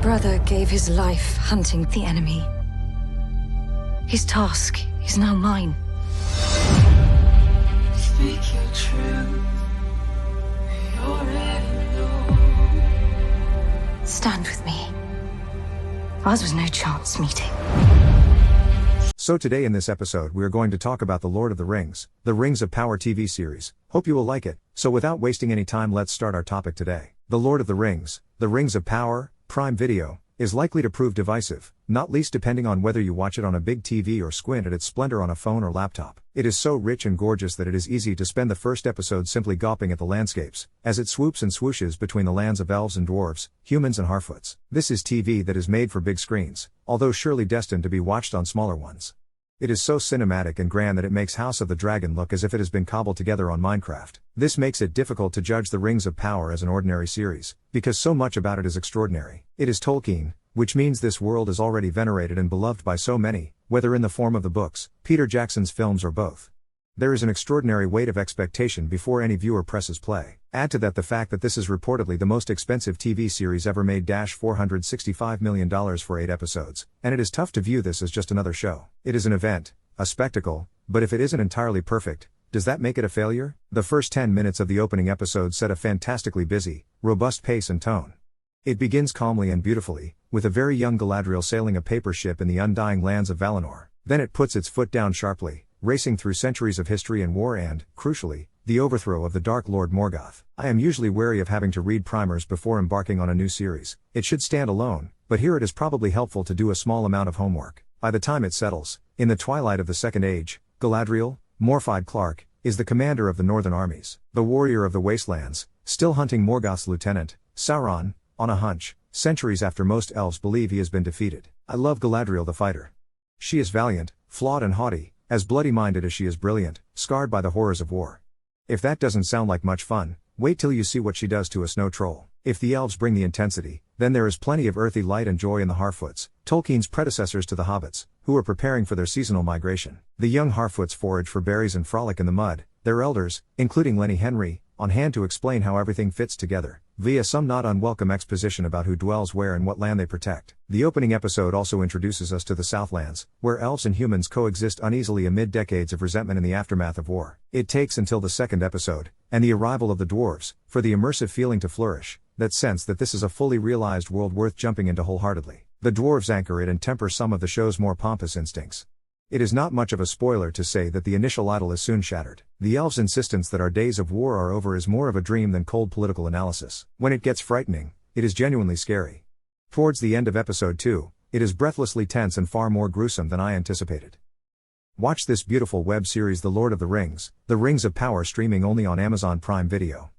brother gave his life hunting the enemy. His task is now mine. Speak your truth. You already know. Stand with me. Ours was no chance meeting. So today in this episode we are going to talk about The Lord of the Rings, the Rings of Power TV series. Hope you will like it. So without wasting any time, let's start our topic today. The Lord of the Rings, the Rings of Power, Prime Video, is likely to prove divisive, not least depending on whether you watch it on a big TV or squint at its splendor on a phone or laptop. It is so rich and gorgeous that it is easy to spend the first episode simply gawping at the landscapes, as it swoops and swooshes between the lands of elves and dwarves, humans and Harfoots. This is TV that is made for big screens, although surely destined to be watched on smaller ones. It is so cinematic and grand that it makes House of the Dragon look as if it has been cobbled together on Minecraft. This makes it difficult to judge the Rings of Power as an ordinary series, because so much about it is extraordinary. It is Tolkien, which means this world is already venerated and beloved by so many, whether in the form of the books, Peter Jackson's films or both. There is an extraordinary weight of expectation before any viewer presses play. Add to that the fact that this is reportedly the most expensive TV series ever made, $465 million for 8 episodes, and it is tough to view this as just another show. It is an event, a spectacle, but if it isn't entirely perfect, does that make it a failure? The first 10 minutes of the opening episode set a fantastically busy, robust pace and tone. It begins calmly and beautifully, with a very young Galadriel sailing a paper ship in the undying lands of Valinor. Then it puts its foot down sharply, racing through centuries of history and war and, crucially, the overthrow of the Dark Lord Morgoth. I am usually wary of having to read primers before embarking on a new series. It should stand alone, but here it is probably helpful to do a small amount of homework. By the time it settles, in the twilight of the Second Age, Galadriel, Morfydd Clark, is the commander of the northern armies, the warrior of the wastelands, still hunting Morgoth's lieutenant, Sauron, on a hunch, centuries after most elves believe he has been defeated. I love Galadriel the fighter. She is valiant, flawed and haughty, as bloody-minded as she is brilliant, scarred by the horrors of war. If that doesn't sound like much fun, wait till you see what she does to a snow troll. If the elves bring the intensity, then there is plenty of earthy light and joy in the Harfoots, Tolkien's predecessors to the Hobbits, who are preparing for their seasonal migration. The young Harfoots forage for berries and frolic in the mud, their elders, including Lenny Henry, on hand to explain how everything fits together, via some not unwelcome exposition about who dwells where and what land they protect. The opening episode also introduces us to the Southlands, where elves and humans coexist uneasily amid decades of resentment in the aftermath of war. It takes until the second episode, and the arrival of the dwarves, for the immersive feeling to flourish, that sense that this is a fully realized world worth jumping into wholeheartedly. The dwarves anchor it and temper some of the show's more pompous instincts. It is not much of a spoiler to say that the initial idyll is soon shattered. The elves' insistence that our days of war are over is more of a dream than cold political analysis. When it gets frightening, it is genuinely scary. Towards the end of episode 2, it is breathlessly tense and far more gruesome than I anticipated. Watch this beautiful web series The Lord of the Rings, the Rings of Power, streaming only on Amazon Prime Video.